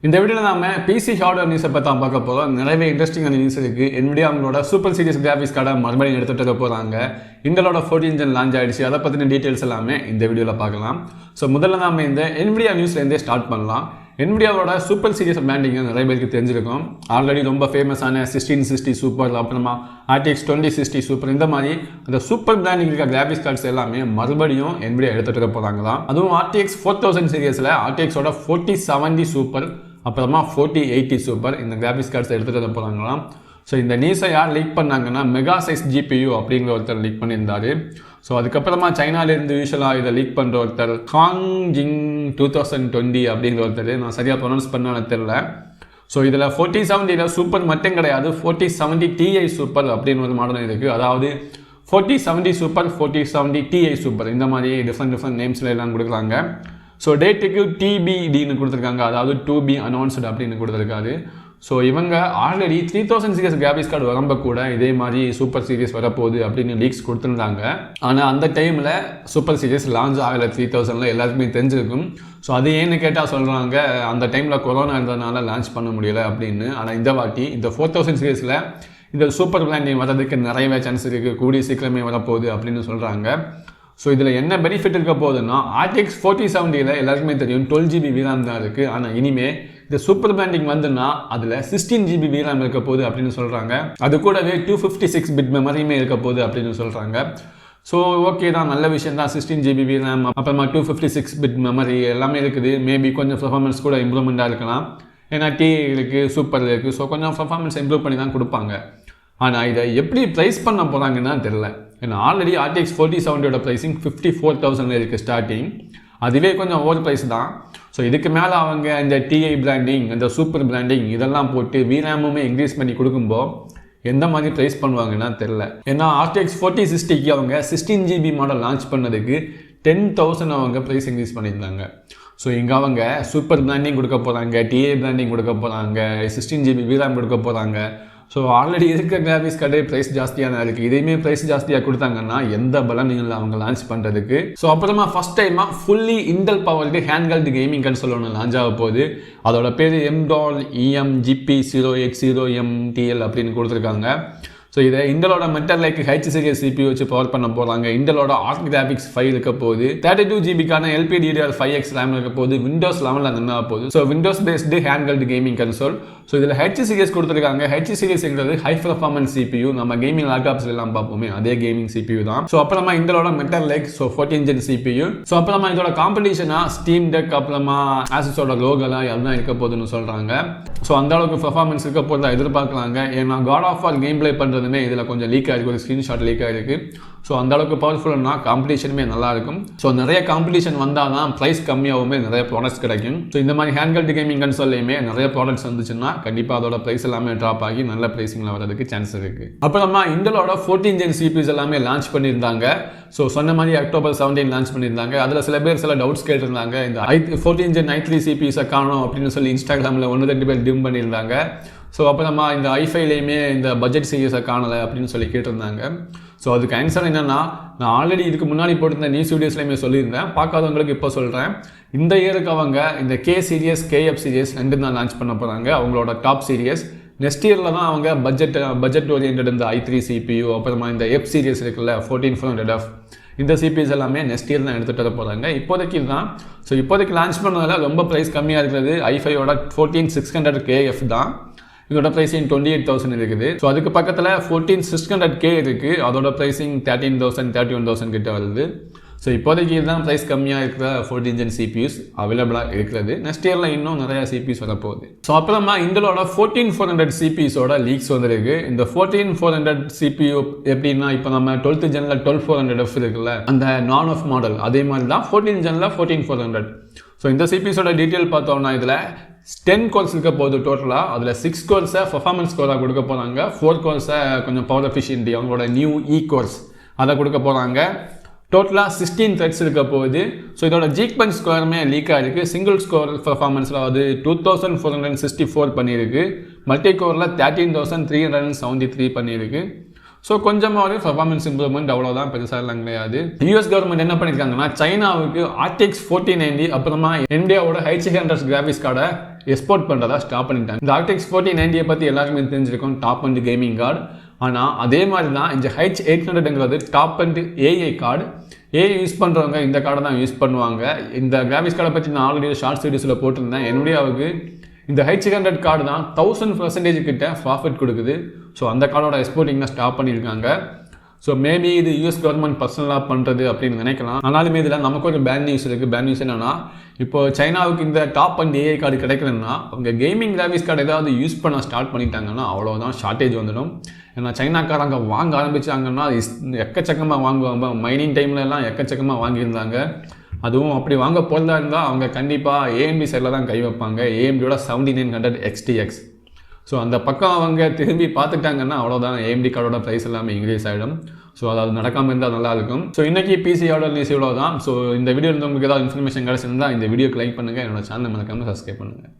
இந்த வீடியோவில் நாம பிசி ஹார்ட்வேர் நியூஸை பற்றி தான் பார்க்க போகிறோம். நிறையவே இன்ட்ரெஸ்டிங்கான நியூஸ் இருக்குது. NVIDIA அவங்களோட சூப்பர் சீரிஸ் கிராஃபிக்ஸ் கார்டை மறுபடியும் எடுத்துகிட்டு போகிறாங்க. இன்டலோட 14 ஜென் லான்ச் ஆகிடுச்சு. அதை பற்றின டீட்டெயில்ஸ் எல்லாமே இந்த வீடியோவில் பார்க்கலாம். ஸோ முதல்ல நாம இந்த NVIDIA நியூஸ்லேருந்தே ஸ்டார்ட் பண்ணலாம். NVIDIAவோட சூப்பர் சீரிஸ் பிராண்டிங் நிறைய பேருக்கு தெரிஞ்சிருக்கும். ஆல்ரெடி ரொம்ப ஃபேமஸான 1660 சூப்பர், அப்புறமா RTX 2060 சூப்பர், இந்த மாதிரி அந்த சூப்பர் பிராண்டிங் இருக்க கிராஃபிக்ஸ் கார்ட்ஸ் எல்லாமே மறுபடியும் NVIDIA எடுத்துகிட்டு போகிறாங்களாம். அதுவும் RTX 4000 சீரியஸில் RTXோட 4070 சூப்பர், அப்புறமா 4080 சூப்பர் இந்த கிராஃபிக்ஸ் கார்ட்ஸ் எடுத்துகிட்டு போகிறாங்களாம். ஸோ இந்த நியூஸை யார் லீக் பண்ணாங்கன்னா மெகா சைஸ் GPU அப்படிங்கிற ஒருத்தர் லீக் பண்ணியிருந்தாரு. ஸோ அதுக்கப்புறமா சைனாலேருந்து யூஸ்வலாக இதை லீக் பண்ணுற ஒருத்தர் ஹாங்ஜிங் 2020 அப்படிங்கிற ஒருத்தர், நான் சரியாக ப்ரொனவுன்ஸ் பண்ணான்னு தெரியல. ஸோ இதில் 4070 சூப்பர் மட்டும் கிடையாது, 4070 Ti சூப்பர் அப்படின்னு ஒரு மாடல் இருக்குது. அதாவது 4070 சூப்பர், 4070 Ti சூப்பர், இந்த மாதிரி டிஃப்ரெண்ட் நேம்ஸில் எல்லாம் கொடுக்குறாங்க. ஸோ டேட்டுக்கு TBDன்னு கொடுத்துருக்காங்க, அதாவது to be announced அப்படின்னு கொடுத்துருக்காரு. ஸோ இவங்க ஆல்ரெடி 3000 சீரிஸ் கிராஃபிக்ஸ் கார்டு வரம்ப கூட இதே மாதிரி சூப்பர் சீரிஸ் வரப்போகுது அப்படின்னு லீக்ஸ் கொடுத்துருந்தாங்க. ஆனால் அந்த டைமில் சூப்பர் சீரிஸ் லான்ச் ஆகலை 3000ல் எல்லாருக்குமே தெரிஞ்சிருக்கும். ஸோ அது ஏன்னு கேட்டால் சொல்கிறாங்க, அந்த டைமில் கொரோனா இருந்ததுனால லான்ச் பண்ண முடியலை அப்படின்னு. ஆனால் இந்த வாட்டி இந்த 4000 சீரிஸில் இந்த சூப்பர் பிராண்டிங் வரதுக்கு நிறையவே சான்ஸ் இருக்குது, கூடிய சீக்கிரமே வரப்போகுது அப்படின்னு சொல்கிறாங்க. ஸோ இதில் என்ன பெனிஃபிட் இருக்க போகுதுன்னா, RTX 4070 எல்லாருக்குமே தெரியும் 12GB VRAM தான் இருக்குது. ஆனால் இனிமேல் இந்த சூப்பர் பிராண்டிங் வந்துன்னா அதில் 16GB VRAM இருக்க போகுது அப்படின்னு சொல்கிறாங்க. அது கூடவே 256 பிட் மெமரியுமே இருக்க போகுது அப்படின்னு சொல்கிறாங்க. ஸோ ஓகே தான், நல்ல விஷயம் தான். 16GB VRAM, அப்புறமா 256 பிட் மெமரி எல்லாமே இருக்குது. மேபி கொஞ்சம் பர்ஃபார்மன்ஸ் கூட இம்ப்ரூவ்மெண்ட்டாக இருக்கலாம். ஏன்னா Ti இருக்குது, சூப்பர் இருக்குது. ஸோ கொஞ்சம் பர்ஃபார்மன்ஸ் இம்ப்ரூவ் பண்ணி தான் கொடுப்பாங்க. ஆனால் இதை எப்படி ப்ரைஸ் பண்ண போகிறாங்கன்னா தெரில. ஏன்னா ஆல்ரெடி RTX 4070 ப்ரைஸிங் 54,000 இருக்குது ஸ்டார்டிங். அதுவே கொஞ்சம் ஓவர் ப்ரைஸ் தான். ஸோ இதுக்கு மேலே அவங்க இந்த Ti பிராண்டிங், இந்த சூப்பர் பிராண்டிங் இதெல்லாம் போட்டு VRAMுமே இன்க்ரீஸ் பண்ணி கொடுக்கும்போது எந்த மாதிரி ப்ரைஸ் பண்ணுவாங்கன்னா தெரில. ஏன்னா RTX 4060க்கு அவங்க 16GB மாடல் லான்ச் பண்ணதுக்கு 10,000 அவங்க ப்ரைஸ் இன்க்ரீஸ் பண்ணியிருந்தாங்க. ஸோ இங்கே அவங்க சூப்பர் பிராண்டிங் கொடுக்க போகிறாங்க, Ti பிராண்டிங் கொடுக்க போகிறாங்க, 16GB VRAM கொடுக்க போகிறாங்க. ஸோ ஆல்ரெடி இருக்க கிராஃபிக்ஸ் கார்டே ப்ரைஸ் ஜாஸ்தியாக தான் இருக்குது. இதையுமே ப்ரைஸ் ஜாஸ்தியாக கொடுத்தாங்கன்னா எந்த பலன் இல்லை அவங்க லான்ச் பண்ணுறதுக்கு. ஸோ அப்புறமா ஃபஸ்ட் டைமாக fully Intel powered handheld gaming console ஒன்று லான்ச் ஆக போகுது. அதோட பேர் M.EM.GP0X0MTL அப்படின்னு கொடுத்துருக்காங்க. ஸோ இதை இன்டலோட metal like H series CPU வச்சு பவர் பண்ண போகிறாங்க. இன்டலோட ஆர்க் கிராஃபிக்ஸ் 5 இருக்க போகுது, 32GBக்கான LPDDR5X RAM இருக்க போகுது, விண்டோஸ் 11 ரன் ஆக போகுது. So Windows based handheld gaming console. So இதில் H சீரிஸ் கொடுத்துருக்காங்க. H சீரிஸ்ங்கிறது ஹை பர்ஃபார்மன்ஸ் CPU, நம்ம கேமிங் லேப்டாப்ஸ் எல்லாம் பார்ப்போமே அதே கேமிங் CPU தான். ஸோ அப்புறமா இன்டலோட metal like 14 gen CPU. So அப்புறமா இதோட காம்படிஷனாக ஸ்டீம் டெக், அப்புறமா ஆசஸோட லோகோலாம் எல்லாம் இருக்க போகுதுன்னு சொல்கிறாங்க. ஸோ அந்த அளவுக்கு பர்ஃபார்மன்ஸ் இருக்க போகிறதா எதிர்பார்க்கலாங்க. ஏன்னா God of War game play பண்ணுறதுமே இதில் கொஞ்சம் லீக் ஆகிருக்கு, ஒரு ஸ்க்ரீன்ஷாட் லீக் ஆகிருக்கு. ஸோ அந்த அளவுக்கு பவர்ஃபுல்னா காம்படிஷனுமே நல்லா இருக்கும். ஸோ நிறைய காம்படிஷன் வந்தால் தான் ப்ரைஸ் கம்மியாகவுமே நிறைய ப்ராடக்ட்ஸ் கிடைக்கும். ஸோ இந்த மாதிரி ஹேண்ட்ஹெல்ட் கேமிங் கன்சோல்லையுமே நிறைய ப்ராடக்ட்ஸ் வந்துச்சுன்னா கண்டிப்பாக அதோட ப்ரைஸ் எல்லாமே ட்ராப் ஆகி நல்ல ப்ரைஸிங்கில் வரதுக்கு சான்ஸ் இருக்குது. அப்புறமா இன்டலோட 14 ஜென் CPUs எல்லாமே லான்ச் பண்ணியிருந்தாங்க. ஸோ சொன்ன மாதிரி October 17 லான்ச் பண்ணியிருந்தாங்க. அதில் சில பேர் சில டவுட்ஸ் கேட்டிருந்தாங்க, இந்த 14 ஜென் i3 CPUஸை காணும் அப்படின்னு சொல்லி இன்ஸ்டாகிராமில் 1-2 பேர் டிம் பண்ணியிருந்தாங்க. ஸோ அப்புறமா இந்த i5லையுமே இந்த பட்ஜெட் சீரிஸை காணலை அப்படின்னு சொல்லி கேட்டிருந்தாங்க. ஸோ அதுக்கு ஆன்சர் என்னென்னா, நான் ஆல்ரெடி இதுக்கு முன்னாடி போட்டிருந்த நியூஸ் வீடியோஸ்லையுமே சொல்லியிருந்தேன், பார்க்காதவங்களுக்கு இப்போ சொல்கிறேன். இந்த இயருக்கு அவங்க இந்த K சீரியஸ், KF சீரியஸ் 2 தான் லான்ச் பண்ண போகிறாங்க, அவங்களோட டாப் சீரியஸ். நெக்ஸ்ட் இயரில் தான் அவங்க பட்ஜெட் ஓரியன்ட் இந்த i3 CPU, அப்புறமா இந்த F சீரியஸ் இருக்குல்ல 14400F, இந்த CPUs எல்லாமே நெக்ஸ்ட் இயர் தான் எடுத்துகிட்டு வர போகிறாங்க. இப்போதைக்கு தான். ஸோ இப்போதைக்கு லான்ச் பண்ணதால ரொம்ப ப்ரைஸ் கம்மியாக இருக்கிறது i5ஓட 14600KF தான். இதோட ப்ரைஸிங் 28,000 இருக்குது. ஸோ அதுக்கு பக்கத்தில் 14600K இருக்குது, அதோட ப்ரைஸிங் 13,000 31,000 கிட்ட வருது. ஸோ இப்போதைக்கு இதுதான் ப்ரைஸ் கம்மியாக இருக்கிற 14 ஜென் CPUs அவைலபிளாக இருக்கிறது. நெக்ஸ்ட் இயரில் இன்னும் நிறையா CPUs வரப்போகுது. ஸோ அப்புறமா இன்டலோட 14400 CPUஸோட லீக்ஸ் வந்துருக்கு. இந்த 14400 CPU எப்படின்னா, இப்போ நம்ம 12th ஜெனில் 12400F இருக்குல்ல, அந்த நான் ஆஃப் மாடல் அதே மாதிரி தான் 14 ஜெனில் 14400. ஸோ இந்த CPUஸோட டீட்டெயில் பார்த்தோம்னா இதில் 10 கோர்ஸ் இருக்க போகுது டோட்டலாக. அதில் 6 கோர்ஸை பர்ஃபார்மன்ஸ் கோராக கொடுக்க போகிறாங்க, 4 கோர்ஸை கொஞ்சம் பவர் எஃபிஷியன்ட்டி அவங்களோட நியூ கோர்ஸ் அதை கொடுக்க போகிறாங்க. டோட்டலாக 16 த்ரெட்ஸ் இருக்க போகுது. ஸோ இதோட ஜீக்பெஞ்ச் ஸ்கோருமே லீக் ஆகிருக்கு. சிங்கிள் ஸ்கோர் பர்ஃபார்மன்ஸில் அது 2464 பண்ணியிருக்கு, மல்டி கோரில் 13,373 பண்ணியிருக்கு. ஸோ கொஞ்சமாக ஒரு பர்ஃபார்மன்ஸ் இம்ப்ரூவ்மெண்ட் அவ்வளோதான், பெருசாக எல்லாம் கிடையாது. யூஎஸ் கவர்மெண்ட் என்ன பண்ணியிருக்காங்கன்னா, சைனாவுக்கு RTX 4090 அப்புறமா இந்தியாவோட H100 கிராஃபிக்ஸ் கார்டை எக்ஸ்போர்ட் பண்ணுறதா ஸ்டாப் பண்ணிட்டாங்க. இந்த RTX 4090 பற்றி எல்லாருக்குமே தெரிஞ்சிருக்கும், டாப் அண்ட் கேமிங் கார்டு. ஆனால் அதே மாதிரி தான் இந்த H800ங்கிறது top and AI card. AI use பண்ணுறவங்க இந்த கார்டை தான் யூஸ் பண்ணுவாங்க. இந்த கிராஃபிக்ஸ் கார்டை பற்றி நான் ஆல்ரெடி ஷார்ட்ஸ் வீடியோஸில் போட்டிருந்தேன். NVIDIAவுக்கு இந்த H100 கார்டு தான் 1000% கிட்ட ப்ராஃபிட் கொடுக்குது. ஸோ அந்த கார்டோட எக்ஸ்போர்ட்டிங் தான் ஸ்டாப் பண்ணியிருக்காங்க. ஸோ மேபி இது யூஎஸ் கவர்மெண்ட் பர்சனலாக பண்ணுறது அப்படின்னு நினைக்கலாம். ஆனாலுமே இதில் நமக்கு ஒரு பேட் நியூஸ் இருக்குது. பேட் நியூஸ் என்னன்னா, இப்போ சைனாவுக்கு இந்த டாப் அண்ட் ஏஐ கார்டு கிடைக்கலன்னா அவங்க கேமிங் கிராஃபிக்ஸ் கார்டு ஏதாவது யூஸ் பண்ண ஸ்டார்ட் பண்ணிட்டாங்கன்னா அவ்வளோதான், ஷார்ட்டேஜ் வந்துடும். ஏன்னா சைனாக்காரங்க வாங்க ஆரம்பித்தாங்கன்னா எக்கச்சக்கமாக வாங்குவாங்க. மைனிங் டைம்லலாம் எக்கச்சக்கமாக வாங்கியிருந்தாங்க. அதுவும் அப்படி வாங்க போகிறதா இருந்தால் அவங்க கண்டிப்பாக AMD சைடில் தான் கை வைப்பாங்க. AMDயோட 7900 XTX. ஸோ அந்த பக்கம் அவங்க திரும்பி பார்த்துட்டாங்கன்னா அவ்வளோதான், AMD கார்டோட ப்ரைஸ் எல்லாமே இன்க்ரீஸ் ஆகிடும். ஸோ அது நடக்காமல் இருந்தால் நல்லாயிருக்கும். ஸோ இன்றைக்கி PC ஆர்டர் நியூஸ் இவ்வளோ தான். ஸோ இந்த வீடியோ உங்களுக்கு ஏதாவது இன்ஃபர்மேஷன் கிடச்சிருந்தா இந்த வீடியோக்கு லைக் பண்ணுங்கள், என்னோட சேனல் மறக்காமல் சப்ஸ்கிரைப் பண்ணுங்கள்.